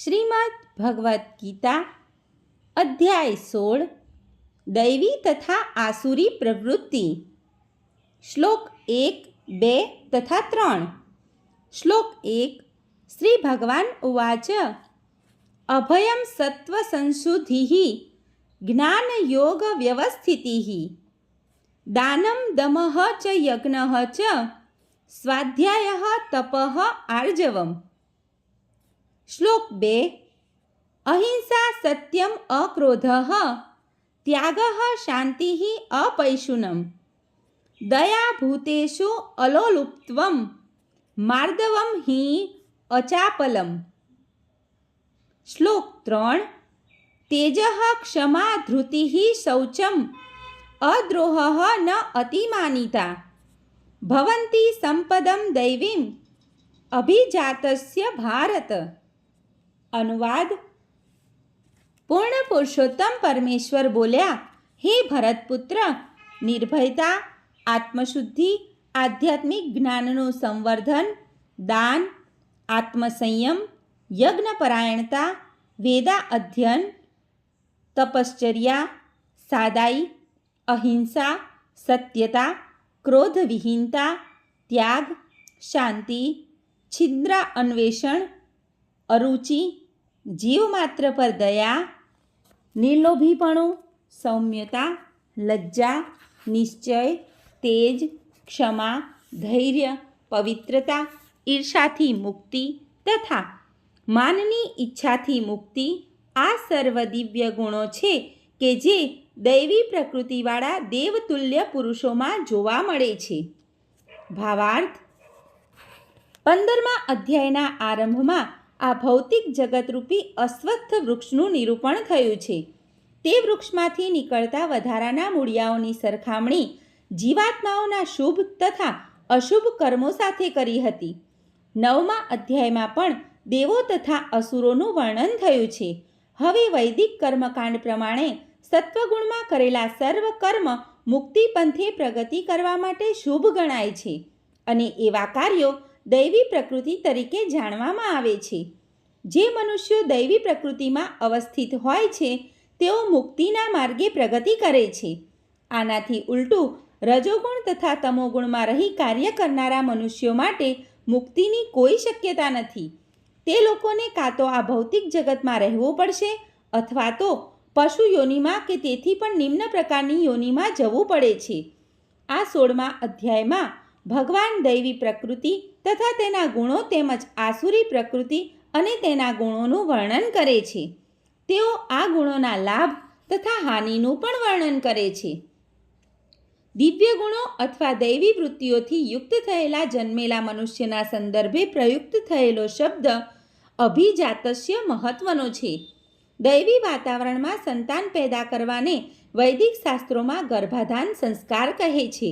શ્રીમદ્ ભગવદ્ ગીતા અધ્યાય 16 દૈવી તથા આસુરી પ્રવૃત્તિ. શ્લોક 1, 2 તથા 3. શ્લોક 1. શ્રી ભગવાન ઉવાચ અભયમ સત્વ સંશુદ્ધિઃ જ્ઞાનયોગ વ્યવસ્થિતિઃ દાનમ દમઃ ચ યજ્ઞઃ ચ સ્વાધ્યાયઃ તપઃ આર્જવમ. શ્લોક 2. અહિંસા સત્યમ અક્રોધઃ ત્યાગઃ શાંતિઃ અપૈશુનમ દયા ભૂતેષુ અલોલુપ્ત્વમ માર્દવમ હિ અચાપલમ. શ્લોક 3. તેજઃ ક્ષમા ધૃતિઃ શૌચમ અદ્રોહઃ ન અતિમાનિતા ભવન્તિ સંપદમ દૈવીમ અભિજાતસ્ય ભારત. અનુવાદ. પૂર્ણ પુરુષોત્તમ પરમેશ્વર બોલ્યા, હે ભરતપુત્ર, નિર્ભયતા, આત્મશુદ્ધિ, આધ્યાત્મિક જ્ઞાનનું સંવર્ધન, દાન, આત્મસંયમ, યજ્ઞપરાયણતા, વેદા અધ્યયન, તપશ્ચર્યા, સાદાઈ, અહિંસા, સત્યતા, ક્રોધવિહીનતા, ત્યાગ, શાંતિ, છિદ્રા અન્વેષણ, અરુચિ, જીવમાત્ર પર દયા, નિર્લોભીપણું, સૌમ્યતા, લજ્જા, નિશ્ચય, તેજ, ક્ષમા, ધૈર્ય, પવિત્રતા, ઈર્ષાથી મુક્તિ તથા માનની ઈચ્છાથી મુક્તિ આ સર્વ દિવ્ય ગુણો છે કે જે દૈવી પ્રકૃતિવાળા દેવતુલ્ય પુરુષોમાં જોવા મળે છે. ભાવાર્થ. 15મા અધ્યાયના આરંભમાં આ ભૌતિક જગતરૂપી અસ્વસ્થ વૃક્ષનું નિરૂપણ થયું છે. તે વૃક્ષમાંથી નીકળતા વધારાના મૂળિયાઓની સરખામણી જીવાત્માઓના શુભ તથા અશુભ કર્મો સાથે કરી હતી. 9મા અધ્યાયમાં પણ દેવો તથા અસુરોનું વર્ણન થયું છે. હવે વૈદિક કર્મકાંડ પ્રમાણે સત્વગુણમાં કરેલા સર્વ કર્મ મુક્તિ પંથે પ્રગતિ કરવા માટે શુભ ગણાય છે અને એવા કાર્યો દૈવી પ્રકૃતિ તરીકે જાણવામાં આવે છે. જે મનુષ્યો દૈવી પ્રકૃતિમાં અવસ્થિત હોય છે તેઓ મુક્તિના માર્ગે પ્રગતિ કરે છે. આનાથી ઉલટું રજોગુણ તથા તમોગુણમાં રહી કાર્ય કરનારા મનુષ્યો માટે મુક્તિની કોઈ શક્યતા નથી. તે લોકોને કાં તો આ ભૌતિક જગતમાં રહેવું પડશે અથવા તો પશુ યોનિમાં કે તેથી પણ નિમ્ન પ્રકારની યોનિમાં જવું પડે છે. આ 16મા અધ્યાયમાં ભગવાન દૈવી પ્રકૃતિ તથા તેના ગુણો તેમજ આસુરી પ્રકૃતિ અને તેના ગુણોનું વર્ણન કરે છે. તેઓ આ ગુણોના લાભ તથા હાનિનું પણ વર્ણન કરે છે. દિવ્ય ગુણો અથવા દૈવી વૃત્તિઓથી યુક્ત થયેલા જન્મેલા મનુષ્યના સંદર્ભે પ્રયુક્ત થયેલો શબ્દ અભિજાતસ્ય મહત્વનો છે. દૈવી વાતાવરણમાં સંતાન પેદા કરવાને વૈદિક શાસ્ત્રોમાં ગર્ભાધાન સંસ્કાર કહે છે.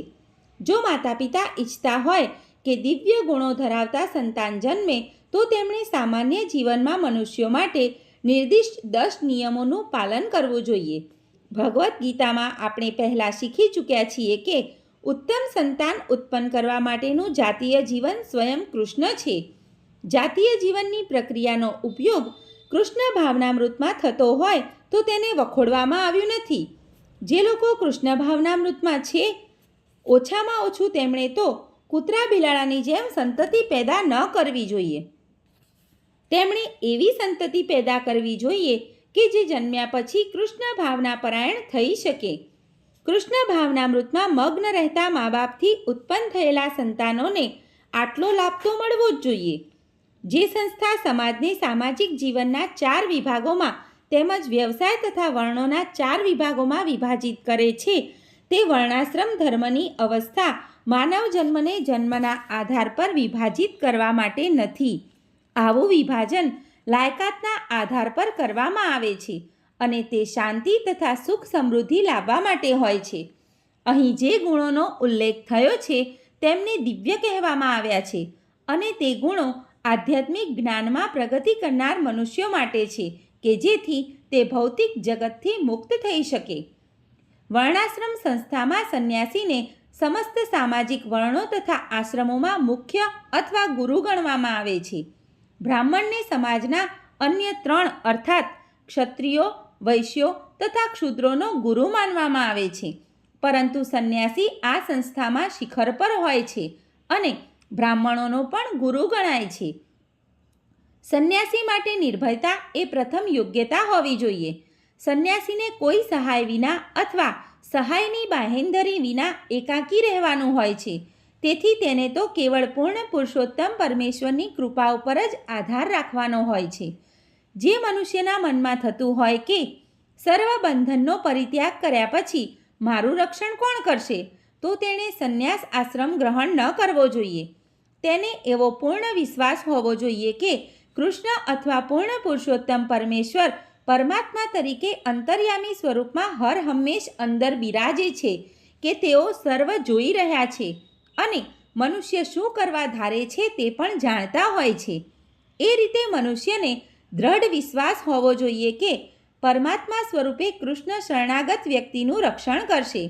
જો માતા પિતા ઈચ્છતા હોય કે દિવ્ય ગુણો ધરાવતા સંતાન જન્મે તો તેમણે સામાન્ય જીવનમાં મનુષ્યો માટે નિર્દિષ્ટ 10 નિયમોનું પાલન કરવું જોઈએ. ભગવદ્ ગીતામાં આપણે પહેલાં શીખી ચૂક્યા છીએ કે ઉત્તમ સંતાન ઉત્પન્ન કરવા માટેનું જાતીય જીવન સ્વયં કૃષ્ણ છે. જાતીય જીવનની પ્રક્રિયાનો ઉપયોગ કૃષ્ણ ભાવનામૃતમાં થતો હોય તો તેને વખોડવામાં આવ્યું નથી. જે લોકો કૃષ્ણ ભાવનામૃતમાં છે ઓછામાં ઓછું તેમણે તો કૂતરા બિલાડાની જેમ સંતતિ પેદા ન કરવી જોઈએ. તેમણે એવી સંતતિ પેદા કરવી જોઈએ કે જે જન્મ્યા પછી કૃષ્ણ ભાવના પરાયણ થઈ શકે. કૃષ્ણ ભાવનામૃતમાં મગ્ન રહેતા મા બાપથી ઉત્પન્ન થયેલા સંતાનોને આટલો લાભ તો મળવો જ જોઈએ. જે સંસ્થા સમાજને સામાજિક જીવનના 4 વિભાગોમાં તેમજ વ્યવસાય તથા વર્ણોના 4 વિભાગોમાં વિભાજિત કરે છે તે વર્ણાશ્રમ ધર્મની અવસ્થા માનવ જન્મને જન્મના આધાર પર વિભાજિત કરવા માટે નથી. આવું વિભાજન લાયકાતના આધાર પર કરવામાં આવે છે અને તે શાંતિ તથા સુખ સમૃદ્ધિ લાવવા માટે હોય છે. અહીં જે ગુણોનો ઉલ્લેખ થયો છે તેમને દિવ્ય કહેવામાં આવ્યા છે અને તે ગુણો આધ્યાત્મિક જ્ઞાનમાં પ્રગતિ કરનાર મનુષ્યો માટે છે કે જેથી તે ભૌતિક જગતથી મુક્ત થઈ શકે. વર્ણાશ્રમ સંસ્થામાં સંન્યાસીને સમસ્ત સામાજિક વર્ણો તથા આશ્રમોમાં મુખ્ય અથવા ગુરુ ગણવામાં આવે છે. બ્રાહ્મણને સમાજના અન્ય 3 અર્થાત ક્ષત્રિયો, વૈશ્યો તથા ક્ષુદ્રોનો ગુરુ માનવામાં આવે છે. પરંતુ સંન્યાસી આ સંસ્થામાં શિખર પર હોય છે અને બ્રાહ્મણોનો પણ ગુરુ ગણાય છે. સંન્યાસી માટે નિર્ભયતા એ પ્રથમ યોગ્યતા હોવી જોઈએ. સંન્યાસીને કોઈ સહાય વિના અથવા સહાયની બાહેંધરી વિના એકાકી રહેવાનું હોય છે. તેથી તેને તો કેવળ પૂર્ણ પુરુષોત્તમ પરમેશ્વરની કૃપા ઉપર જ આધાર રાખવાનો હોય છે. જે મનુષ્યના મનમાં થતું હોય કે સર્વ બંધનનો પરિત્યાગ કર્યા પછી મારું રક્ષણ કોણ કરશે, તો તેણે સંન્યાસ આશ્રમ ગ્રહણ ન કરવો જોઈએ. તેને એવો પૂર્ણ વિશ્વાસ હોવો જોઈએ કે કૃષ્ણ અથવા પૂર્ણ પુરુષોત્તમ પરમેશ્વર પરમાત્મા તરીકે અંતર્યામી સ્વરૂપમાં હર હંમેશ અંદર બિરાજે છે, કે તેઓ સર્વ જોઈ રહ્યા છે અને મનુષ્ય શું કરવા ધારે છે તે પણ જાણતા હોય છે. એ રીતે મનુષ્યને દ્રઢ વિશ્વાસ હોવો જોઈએ કે પરમાત્મા સ્વરૂપે કૃષ્ણ શરણાગત વ્યક્તિનું રક્ષણ કરશે.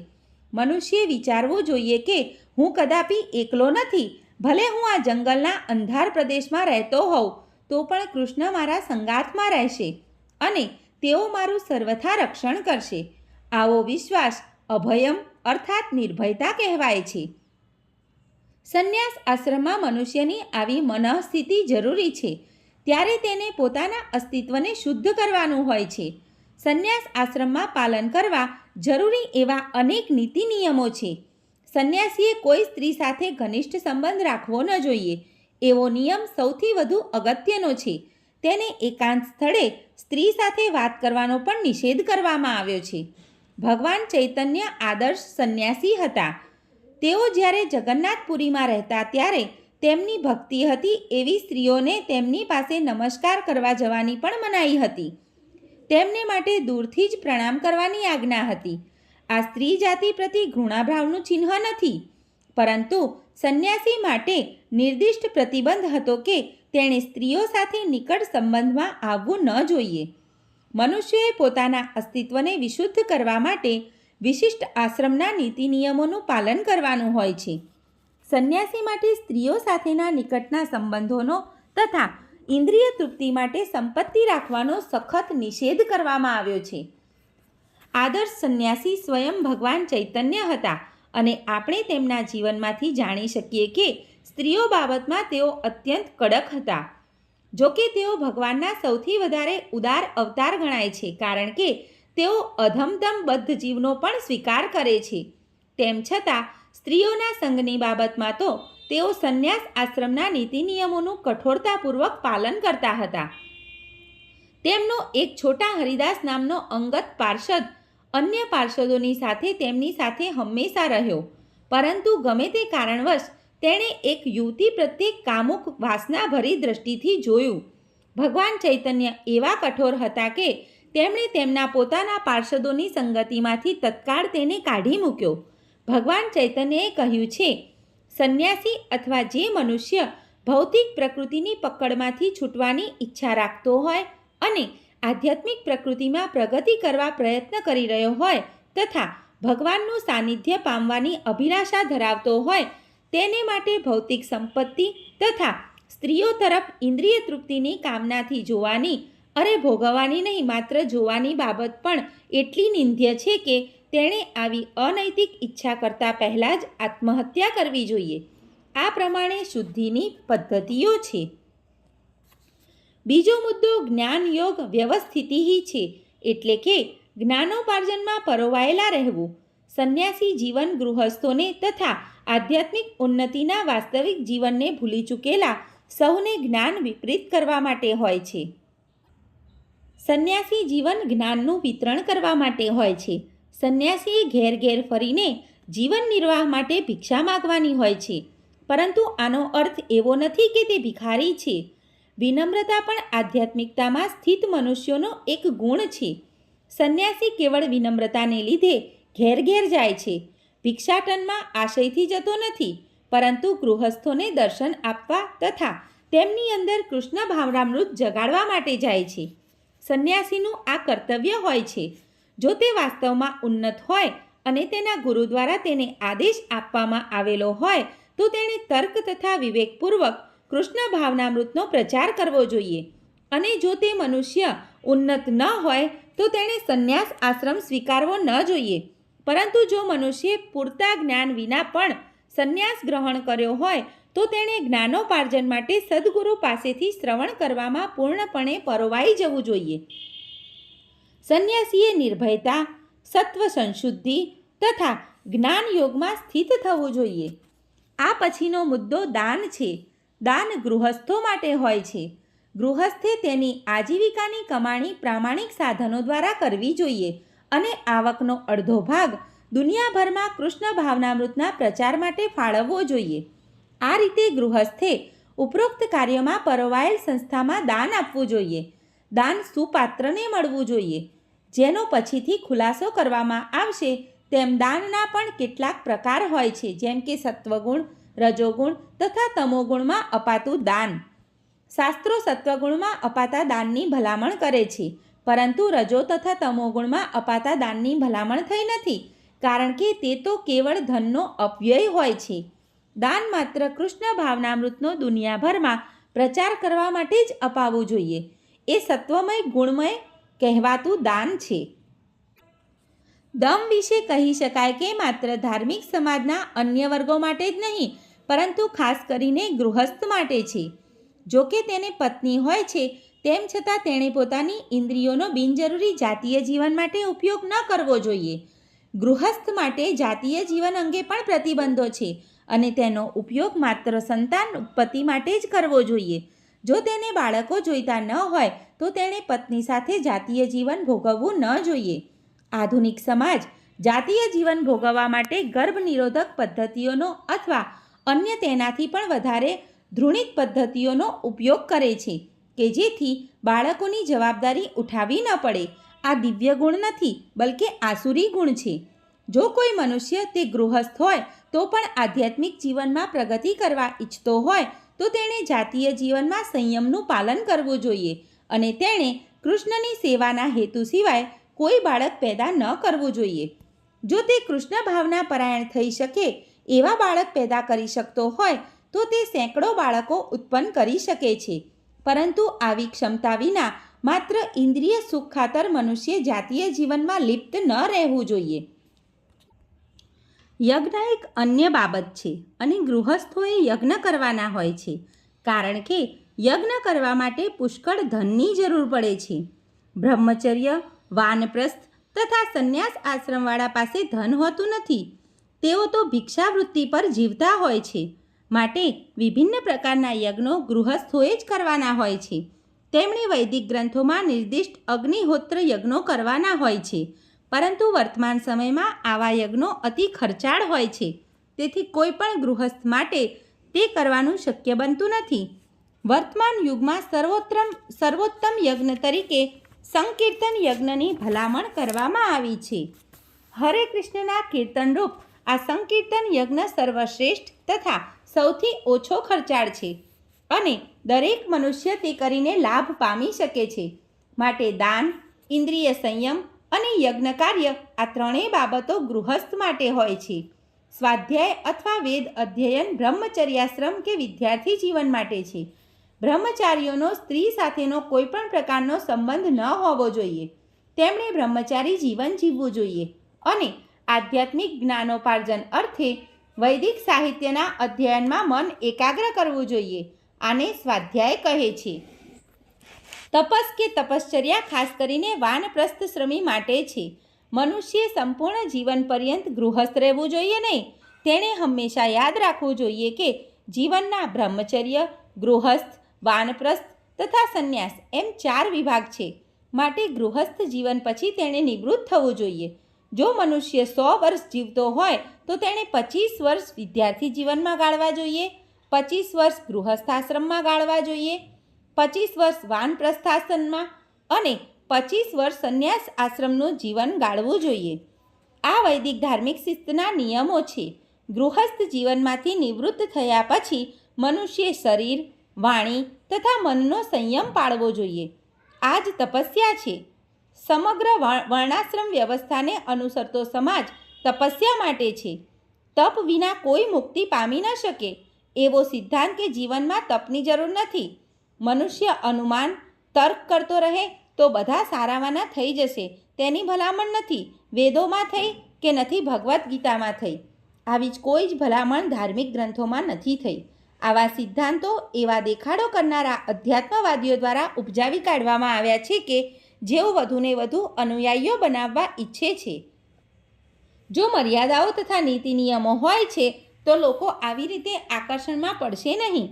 મનુષ્યે વિચારવું જોઈએ કે હું કદાપી એકલો નથી. ભલે હું આ જંગલના અંધાર પ્રદેશમાં રહેતો હોઉં તો પણ કૃષ્ણ મારા સંગાથમાં રહેશે અને તેઓ મારું સર્વથા રક્ષણ કરશે. આવો વિશ્વાસ અભયમ અર્થાત નિર્ભયતા કહેવાય છે. સંન્યાસ આશ્રમમાં મનુષ્યની આવી મનઃસ્થિતિ જરૂરી છે. ત્યારે તેને પોતાના અસ્તિત્વને શુદ્ધ કરવાનું હોય છે. સંન્યાસ આશ્રમમાં પાલન કરવા જરૂરી એવા અનેક નીતિ નિયમો છે. સંન્યાસીએ કોઈ સ્ત્રી સાથે ઘનિષ્ઠ સંબંધ રાખવો ન જોઈએ. એવો નિયમ સૌથી વધુ અગત્યનો છે. તેને એકાંત સ્થળે સ્ત્રી સાથે વાત કરવાનો પણ નિષેધ કરવામાં આવ્યો છે. ભગવાન ચૈતન્ય આદર્શ સંન્યાસી હતા. તેઓ જ્યારે જગન્નાથપુરીમાં રહેતા ત્યારે તેમની ભક્તિ હતી એવી સ્ત્રીઓને તેમની પાસે નમસ્કાર કરવા જવાની પણ મનાઈ હતી. તેમને માટે દૂરથી જ પ્રણામ કરવાની આજ્ઞા હતી. આ સ્ત્રી જાતિ પ્રતિ ઘૃણાભાવનું ચિહ્ન નથી, પરંતુ સંન્યાસી માટે નિર્દિષ્ટ પ્રતિબંધ હતો કે તેણે સ્ત્રીઓ સાથે નિકટ સંબંધમાં આવવું ન જોઈએ. મનુષ્યએ પોતાના અસ્તિત્વને વિશુદ્ધ કરવા માટે વિશિષ્ટ આશ્રમના નીતિ નિયમોનું પાલન કરવાનું હોય છે. સંન્યાસી માટે સ્ત્રીઓ સાથેના નિકટના સંબંધોનો તથા ઇન્દ્રિય તૃપ્તિ માટે સંપત્તિ રાખવાનો સખત નિષેધ કરવામાં આવ્યો છે. આદર્શ સંન્યાસી સ્વયં ભગવાન ચૈતન્ય હતા અને આપણે તેમના જીવનમાંથી જાણી શકીએ કે સ્ત્રીઓ બાબતમાં તેઓ અત્યંત કડક હતા. જોકે તેઓ ભગવાનના સૌથી વધારે ઉદાર અવતાર ગણાય છે, કારણ કે તેઓ અધમતમ બદ્ધ જીવનો પણ સ્વીકાર કરે છે. તેમ છતાં સ્ત્રીઓના સંગની બાબતમાં તો તેઓ સંન્યાસ આશ્રમના નીતિ નિયમોનું કઠોરતાપૂર્વક પાલન કરતા હતા. તેમનો એક છોટા હરિદાસ નામનો અંગત પાર્ષદ અન્ય પાર્ષદોની સાથે તેમની સાથે હંમેશા રહ્યો, પરંતુ ગમે તે કારણવશ તેણે એક યુવતી પ્રત્યે કામુક વાસનાભરી દ્રષ્ટિથી જોયું. ભગવાન ચૈતન્ય એવા કઠોર હતા કે તેમણે તેમના પોતાના પાર્ષદોની સંગતિમાંથી તત્કાળ તેને કાઢી મૂક્યો. ભગવાન ચૈતન્યએ કહ્યું છે, સંન્યાસી અથવા જે મનુષ્ય ભૌતિક પ્રકૃતિની પકડમાંથી છૂટવાની ઈચ્છા રાખતો હોય અને આધ્યાત્મિક પ્રકૃતિમાં પ્રગતિ કરવા પ્રયત્ન કરી રહ્યો હોય તથા ભગવાનનું સાનિધ્ય પામવાની અભિલાષા ધરાવતો હોય, તેને માટે ભૌતિક સંપત્તિ તથા સ્ત્રીઓ તરફ ઇન્દ્રિય તૃપ્તિની કામનાથી જોવાની, અરે ભોગવવાની નહીં, માત્ર જોવાની બાબત પણ એટલી નિંદ્ય છે કે તેણે આવી અનૈતિક ઈચ્છા કરતાં પહેલાં જ આત્મહત્યા કરવી જોઈએ. આ પ્રમાણે શુદ્ધિની પદ્ધતિઓ છે. બીજો મુદ્દો જ્ઞાન યોગ વ્યવસ્થિતિ છે, એટલે કે જ્ઞાનોપાર્જનમાં પરોવાયેલા રહેવું. સંન્યાસી જીવન ગૃહસ્થોને તથા આધ્યાત્મિક ઉન્નતિના વાસ્તવિક જીવનને ભૂલી ચૂકેલા સૌને જ્ઞાન વિપરીત કરવા માટે હોય છે. સંન્યાસી જીવન જ્ઞાનનું વિતરણ કરવા માટે હોય છે. સંન્યાસીએ ઘેર ઘેર ફરીને જીવન નિર્વાહ માટે ભિક્ષા માગવાની હોય છે, પરંતુ આનો અર્થ એવો નથી કે તે ભિખારી છે. વિનમ્રતા પણ આધ્યાત્મિકતામાં સ્થિત મનુષ્યોનો એક ગુણ છે. સંન્યાસી કેવળ વિનમ્રતાને લીધે ઘેર ઘેર જાય છે. ભિક્ષાટનમાં આશયથી જતો નથી, પરંતુ ગૃહસ્થોને દર્શન આપવા તથા તેમની અંદર કૃષ્ણ ભાવનામૃત જગાડવા માટે જાય છે. સંન્યાસીનું આ કર્તવ્ય હોય છે. જો તે વાસ્તવમાં ઉન્નત હોય અને તેના ગુરુ દ્વારા તેને આદેશ આપવામાં આવેલો હોય તો તેણે તર્ક તથા વિવેકપૂર્વક કૃષ્ણ ભાવનામૃતનો પ્રચાર કરવો જોઈએ. અને જો તે મનુષ્ય ઉન્નત ન હોય તો તેણે સંન્યાસ આશ્રમ સ્વીકારવો ન જોઈએ. પરંતુ જો મનુષ્યે પૂરતા જ્ઞાન વિના પણ સંન્યાસ ગ્રહણ કર્યો હોય તો તેણે જ્ઞાનોપાર્જન માટે સદ્ગુરુ પાસેથી શ્રવણ કરવામાં પૂર્ણપણે પરોવાઈ જવું જોઈએ. સંન્યાસીએ નિર્ભયતા, સત્વ સંશુદ્ધિ તથા જ્ઞાન યોગમાં સ્થિત થવું જોઈએ. આ પછીનો મુદ્દો દાન છે. દાન ગૃહસ્થો માટે હોય છે. ગૃહસ્થે તેની આજીવિકાની કમાણી પ્રામાણિક સાધનો દ્વારા કરવી જોઈએ અને આવકનો અડધો ભાગ દુનિયાભરમાં કૃષ્ણ ભાવનામૃતના પ્રચાર માટે ફાળવવો જોઈએ. આ રીતે ગૃહસ્થે ઉપરોક્ત કાર્યમાં પરોવાયેલ સંસ્થામાં દાન આપવું જોઈએ. દાન સુપાત્રને મળવું જોઈએ. જેનો પછીથી ખુલાસો કરવામાં આવશે તેમ દાનના પણ કેટલાક પ્રકાર હોય છે, જેમ કે સત્વગુણ, રજોગુણ તથા તમોગુણમાં અપાતું દાન. શાસ્ત્રો સત્વગુણમાં અપાતા દાનની ભલામણ કરે છે, પરંતુ રજો તથા તમોગુણમાં અપાતા દાનની ભલામણ થઈ નથી, કારણ કે તે તો કેવળ ધનનો અપવ્યય હોય છે. દાન માત્ર કૃષ્ણ ભાવનામૃતનો દુનિયાભરમાં પ્રચાર કરવા માટે જ અપાવવું જોઈએ. એ સત્વમય ગુણમય કહેવાતું દાન છે. દમ વિશે કહી શકાય કે માત્ર ધાર્મિક સમાજના અન્ય વર્ગો માટે જ નહીં, પરંતુ ખાસ કરીને ગૃહસ્થ માટે છે. જો કે તેને પત્ની હોય છે, તેમ છતાં તેણે પોતાની ઇન્દ્રિયોનો બિનજરૂરી જાતીય જીવન માટે ઉપયોગ ન કરવો જોઈએ. ગૃહસ્થ માટે જાતીય જીવન અંગે પણ પ્રતિબંધો છે અને તેનો ઉપયોગ માત્ર સંતાન ઉત્પત્તિ માટે જ કરવો જોઈએ. જો તેને બાળકો જોઈતા ન હોય તો તેણે પત્ની સાથે જાતીય જીવન ભોગવવું ન જોઈએ. આધુનિક સમાજ જાતીય જીવન ભોગવવા માટે ગર્ભ નિરોધક પદ્ધતિઓનો અથવા અન્ય તેનાથી પણ વધારે ધૃણિત પદ્ધતિઓનો ઉપયોગ કરે છે કે જેથી બાળકોની જવાબદારી ઉઠાવવી ન પડે. આ દિવ્ય ગુણ નથી, બલકે આસુરી ગુણ છે. જો કોઈ મનુષ્ય તે ગૃહસ્થ હોય તો પણ આધ્યાત્મિક જીવનમાં પ્રગતિ કરવા ઈચ્છતો હોય તો તેણે જાતીય જીવનમાં સંયમનું પાલન કરવું જોઈએ અને તેણે કૃષ્ણની સેવાના હેતુ સિવાય કોઈ બાળક પેદા ન કરવું જોઈએ. જો તે કૃષ્ણ ભાવના પરાયણ થઈ શકે એવા બાળક પેદા કરી શકતો હોય તો તે સેંકડો બાળકો ઉત્પન્ન કરી શકે છે. પરંતુ આવી ક્ષમતા વિના માત્ર ઇન્દ્રિય સુખ ખાતર મનુષ્ય જાતીય જીવનમાં લિપ્ત ન રહેવું જોઈએ. યજ્ઞ એક અન્ય બાબત છે અને ગૃહસ્થોએ યજ્ઞ કરવાના હોય છે, કારણ કે યજ્ઞ કરવા માટે પુષ્કળ ધનની જરૂર પડે છે. બ્રહ્મચર્ય, વાનપ્રસ્થ તથા સંન્યાસ આશ્રમવાળા પાસે ધન હોતું નથી. તેઓ તો ભિક્ષાવૃત્તિ પર જીવતા હોય છે. માટે વિભિન્ન પ્રકારના યજ્ઞો ગૃહસ્થોએ જ કરવાના હોય છે. તેમણે વૈદિક ગ્રંથોમાં નિર્દિષ્ટ અગ્નિહોત્ર યજ્ઞો કરવાના હોય છે, પરંતુ વર્તમાન સમયમાં આવા યજ્ઞો અતિ ખર્ચાળ હોય છે. તેથી કોઈ પણ ગૃહસ્થ માટે તે કરવાનું શક્ય બનતું નથી. વર્તમાન યુગમાં સર્વોત્તમ યજ્ઞ તરીકે સંકીર્તન યજ્ઞની ભલામણ કરવામાં આવી છે. હરે કૃષ્ણના કીર્તનરૂપ આ સંકીર્તન યજ્ઞ સર્વશ્રેષ્ઠ તથા સૌથી ઓછો ખર્ચાળ છે અને દરેક મનુષ્ય તે કરીને લાભ પામી શકે છે. માટે દાન, ઇન્દ્રિય સંયમ અને યજ્ઞ કાર્ય આ ત્રણેય બાબતો ગૃહસ્થ માટે હોય છે. સ્વાધ્યાય અથવા વેદ અધ્યયન બ્રહ્મચર્યાશ્રમ કે વિદ્યાર્થી જીવન માટે છે. બ્રહ્મચારીઓનો સ્ત્રી સાથેનો કોઈ પણ પ્રકારનો સંબંધ ન હોવો જોઈએ. તેમણે બ્રહ્મચારી જીવન જીવવું જોઈએ અને આધ્યાત્મિક જ્ઞાનોપાર્જન અર્થે વૈદિક સાહિત્યના અધ્યયનમાં મન એકાગ્ર કરવું જોઈએ. આને સ્વાધ્યાય કહે છે. તપસ કે તપશ્ચર્યા ખાસ કરીને વાનપ્રસ્થ શ્રમી માટે છે. મનુષ્યે સંપૂર્ણ જીવન પર્યંત ગૃહસ્થ રહેવું જોઈએ નહીં. તેણે હંમેશા યાદ રાખવું જોઈએ કે જીવનના બ્રહ્મચર્ય, ગૃહસ્થ, વાનપ્રસ્થ તથા સંન્યાસ એમ 4 વિભાગ છે. માટે ગૃહસ્થ જીવન પછી તેણે નિવૃત્ત થવું જોઈએ. જો મનુષ્ય 100 વર્ષ જીવતો હોય તો તેણે 25 વર્ષ વિદ્યાર્થી જીવનમાં ગાળવા જોઈએ, 25 વર્ષ ગૃહસ્થાશ્રમમાં ગાળવા જોઈએ, 25 વર્ષ વાનપ્રસ્થાશ્રમમાં અને 25 વર્ષ સંન્યાસ આશ્રમનું જીવન ગાળવું જોઈએ. આ વૈદિક ધાર્મિક શિસ્તના નિયમો છે. ગૃહસ્થ જીવનમાંથી નિવૃત્ત થયા પછી મનુષ્ય શરીર, વાણી તથા મનનો સંયમ પાળવો જોઈએ. આ જ તપસ્યા છે. સમગ્ર વર્ણાશ્રમ વ્યવસ્થાને અનુસરતો સમાજ તપસ્યા માટે છે. તપ વિના કોઈ મુક્તિ પામી ન શકે એવો સિદ્ધાંત કે જીવનમાં તપની જરૂર નથી. મનુષ્ય અનુમાન, તર્ક કરતો રહે તો બધા સારાવાના થઈ જશે તેની ભલામણ નથી વેદોમાં થઈ કે નથી ભગવદ્ ગીતામાં થઈ. આવી જ કોઈ જ ભલામણ ધાર્મિક ગ્રંથોમાં નથી થઈ. આવા સિદ્ધાંતો એવા દેખાડો કરનારા અધ્યાત્મવાદીઓ દ્વારા ઉપજાવી કાઢવામાં આવ્યા છે કે જેઓ વધુને વધુ અનુયાયીઓ બનાવવા ઈચ્છે છે. જો મર્યાદાઓ તથા નીતિ નિયમો હોય છે તો લોકો આવી રીતે આકર્ષણમાં પડશે નહીં.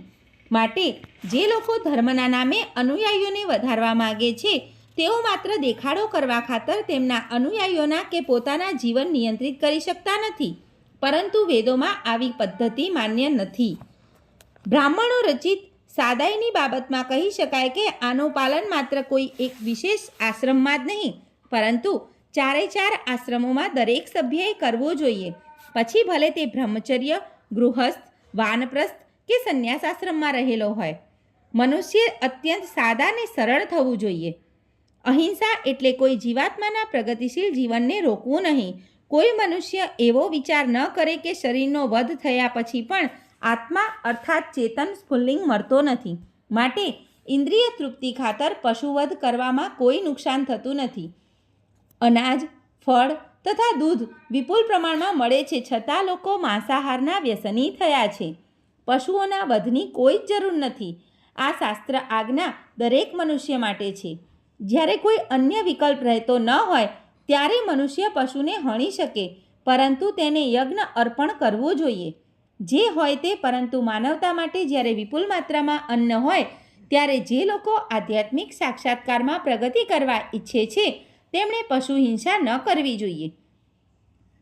માટે જે લોકો ધર્મના નામે અનુયાયીઓને વધારવા માગે છે તેઓ માત્ર દેખાડો કરવા ખાતર તેમના અનુયાયીઓના કે પોતાના જીવન નિયંત્રિત કરી શકતા નથી, પરંતુ વેદોમાં આવી પદ્ધતિ માન્ય નથી. બ્રાહ્મણો રચિત સાદાઈની બાબતમાં કહી શકાય કે આનું પાલન માત્ર કોઈ એક વિશેષ આશ્રમમાં જ નહીં, પરંતુ ચારે ચાર આશ્રમોમાં દરેક સભ્યએ કરવું જોઈએ. પછી ભલે તે બ્રહ્મચર્ય, ગૃહસ્થ, વાનપ્રસ્થ કે સંન્યાસાશ્રમમાં રહેલો હોય. મનુષ્ય અત્યંત સાદા ને સરળ થવું જોઈએ. અહિંસા એટલે કોઈ જીવાત્માના પ્રગતિશીલ જીવનને રોકવું નહીં. કોઈ મનુષ્ય એવો વિચાર ન કરે કે શરીરનો વધ થયા પછી પણ આત્મા અર્થાત ચેતન સ્ફુલ્લિંગ મળતો નથી. માટે ઇન્દ્રિય તૃપ્તિ ખાતર પશુવધ કરવામાં કોઈ નુકસાન થતું નથી. અનાજ, ફળ તથા દૂધ વિપુલ પ્રમાણમાં મળે છે, છતાં લોકો માંસાહારના વ્યસની થયા છે. પશુઓના વધની કોઈ જ જરૂર નથી. આ શાસ્ત્ર આજ્ઞા દરેક મનુષ્ય માટે છે. જ્યારે કોઈ અન્ય વિકલ્પ રહેતો ન હોય ત્યારે મનુષ્ય પશુને હણી શકે, પરંતુ તેને યજ્ઞ અર્પણ કરવું જોઈએ. જે હોય તે, પરંતુ માનવતા માટે જ્યારે વિપુલ માત્રામાં અન્ન હોય ત્યારે જે લોકો આધ્યાત્મિક સાક્ષાત્કારમાં પ્રગતિ કરવા ઈચ્છે છે તેમણે પશુ હિંસા ન કરવી જોઈએ.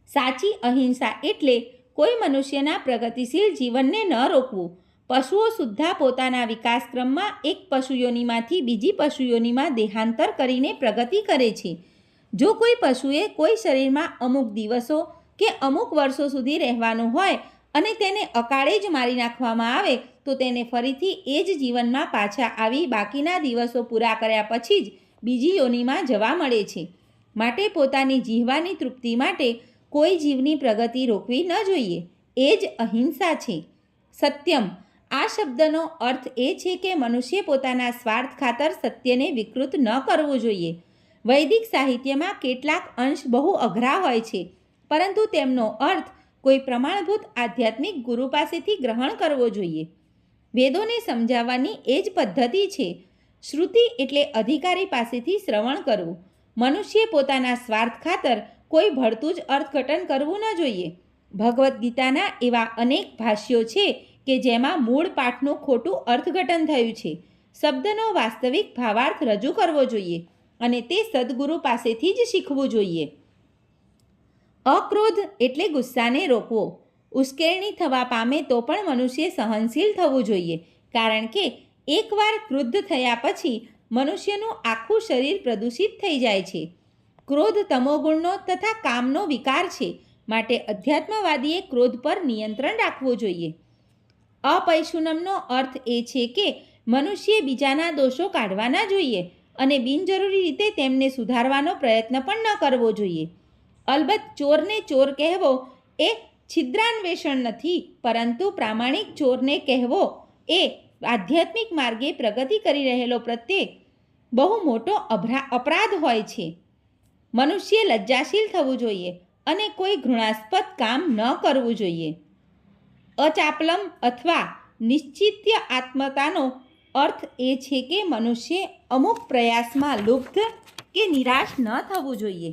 સાચી અહિંસા એટલે કોઈ મનુષ્યના પ્રગતિશીલ જીવનને ન રોકવું. પશુઓ સુદ્ધા પોતાના વિકાસક્રમમાં એક પશુયોનીમાંથી બીજી પશુયોનીમાં દેહાંતર કરીને પ્રગતિ કરે છે. જો કોઈ પશુએ કોઈ શરીરમાં અમુક દિવસો કે અમુક વર્ષો સુધી રહેવાનું હોય અને તેને અકાળે જ મારી નાખવામાં આવે તો તેને ફરીથી એ જ જીવનમાં પાછા આવી બાકીના દિવસો પૂરા કર્યા પછી જ બીજી યોનિમાં જવા મળે છે. માટે પોતાની જીહવાની તૃપ્તિ માટે કોઈ જીવની પ્રગતિ રોકવી ન જોઈએ. એ જ અહિંસા છે. સત્યમ આ શબ્દનો અર્થ એ છે કે મનુષ્ય પોતાના સ્વાર્થ ખાતર સત્યને વિકૃત ન કરવું જોઈએ. વૈદિક સાહિત્યમાં કેટલાક અંશ બહુ અઘરા હોય છે, પરંતુ તેમનો અર્થ કોઈ પ્રમાણભૂત આધ્યાત્મિક ગુરુ પાસેથી ગ્રહણ કરવો જોઈએ. વેદોને સમજાવવાની એ જ પદ્ધતિ છે. શ્રુતિ એટલે અધિકારી પાસેથી શ્રવણ કરવું. મનુષ્ય પોતાના સ્વાર્થ ખાતર કોઈ ભળતું જ અર્થઘટન કરવું ન જોઈએ. ભગવદ્ ગીતાના એવા અનેક ભાષ્યો છે કે જેમાં મૂળ પાઠનું ખોટું અર્થઘટન થયું છે. શબ્દનો વાસ્તવિક ભાવાર્થ રજૂ કરવો જોઈએ અને તે સદ્ગુરુ પાસેથી જ શીખવું જોઈએ. અક્રોધ એટલે ગુસ્સાને રોકવો. ઉશ્કેરણી થવા પામે તો પણ મનુષ્ય સહનશીલ થવું જોઈએ, કારણ કે એકવાર ક્રુદ્ધ થયા પછી મનુષ્યનું આખું શરીર પ્રદૂષિત થઈ જાય છે. ક્રોધ તમોગુણનો તથા કામનો વિકાર છે, માટે અધ્યાત્મવાદીએ ક્રોધ પર નિયંત્રણ રાખવું જોઈએ. અપૈશુનમનો અર્થ એ છે કે મનુષ્ય બીજાના દોષો કાઢવા ન જોઈએ અને બિનજરૂરી રીતે તેમને સુધારવાનો પ્રયત્ન પણ ન કરવો જોઈએ. અલબત્ત ચોરને ચોર કહેવો એ છિદ્રાન્વેષણ નથી, પરંતુ પ્રામાણિક ચોરને કહેવો એ આધ્યાત્મિક માર્ગે પ્રગતિ કરી રહેલો પ્રત્યે બહુ મોટો અપરાધ હોય છે. મનુષ્ય લજ્જાશીલ થવું જોઈએ અને કોઈ ઘૃણાસ્પદ કામ ન કરવું જોઈએ. અચાપલમ અથવા નિશ્ચિત્ય આત્મતાનો અર્થ એ છે કે મનુષ્ય અમુક પ્રયાસમાં લુબ્ધ કે નિરાશ ન થવું જોઈએ.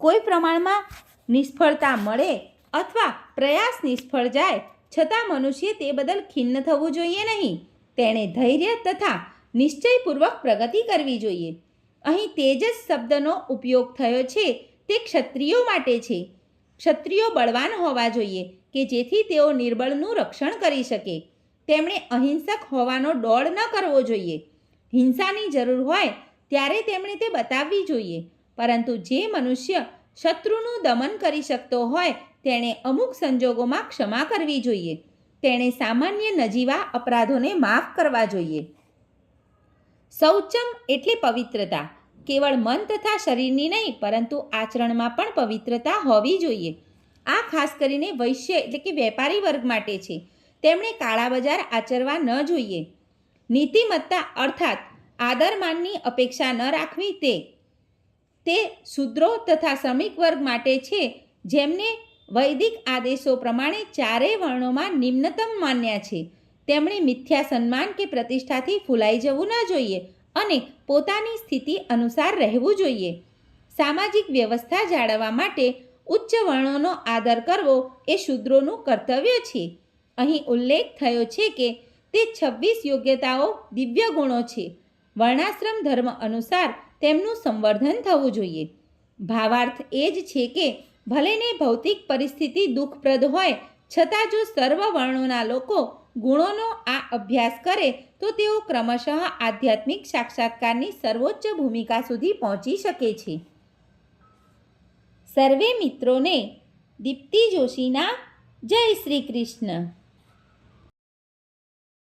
કોઈ પ્રમાણમાં નિષ્ફળતા મળે અથવા પ્રયાસ નિષ્ફળ જાય છતાં મનુષ્ય તે બદલ ખિન્ન થવું જોઈએ નહીં. તેણે ધૈર્ય તથા નિશ્ચયપૂર્વક પ્રગતિ કરવી જોઈએ. અહીં તેજસ શબ્દનો ઉપયોગ થયો છે તે ક્ષત્રિયો માટે છે. ક્ષત્રિયો બળવાન હોવા જોઈએ કે જેથી તેઓ નિર્બળનું રક્ષણ કરી શકે. તેમણે અહિંસક હોવાનો ડોળ ન કરવો જોઈએ. હિંસાની જરૂર હોય ત્યારે તેમણે તે બતાવવી જોઈએ, પરંતુ જે મનુષ્ય શત્રુનું દમન કરી શકતો હોય તેણે અમુક સંજોગોમાં ક્ષમા કરવી જોઈએ. તેણે સામાન્ય નજીવા અપરાધોને માફ કરવા જોઈએ. શૌચમ એટલે પવિત્રતા. કેવળ મન તથા શરીરની નહીં, પરંતુ આચરણમાં પણ પવિત્રતા હોવી જોઈએ. આ ખાસ કરીને વૈશ્ય એટલે કે વેપારી વર્ગ માટે છે. તેમણે કાળા બજાર આચરવા ન જોઈએ. નીતિમત્તા અર્થાત આદરમાનની અપેક્ષા ન રાખવી તે શૂદ્રો તથા શ્રમિક વર્ગ માટે છે, જેમને વૈદિક આદેશો પ્રમાણે ચારેય વર્ણોમાં નિમ્નતમ માન્યા છે. તેમણે મિથ્યા સન્માન કે પ્રતિષ્ઠાથી ફૂલાઈ જવું ન જોઈએ અને પોતાની સ્થિતિ અનુસાર રહેવું જોઈએ. સામાજિક વ્યવસ્થા જાળવવા માટે ઉચ્ચ વર્ણોનો આદર કરવો એ શૂદ્રોનું કર્તવ્ય છે. અહીં ઉલ્લેખ થયો છે કે તે 26 યોગ્યતાઓ દિવ્ય ગુણો છે. વર્ણાશ્રમ ધર્મ અનુસાર તેમનું સંવર્ધન થવું જોઈએ. ભાવાર્થ એ જ છે કે ભલેને ભૌતિક પરિસ્થિતિ દુઃખપ્રદ હોય છતાં જો સર્વ વર્ણોના લોકો ગુણોનો આ અભ્યાસ કરે તો તેઓ ક્રમશઃ આધ્યાત્મિક સાક્ષાત્કારની સર્વોચ્ચ ભૂમિકા સુધી પહોંચી શકે છે. સર્વે મિત્રોને દીપ્તિ જોશીના જય શ્રી કૃષ્ણ.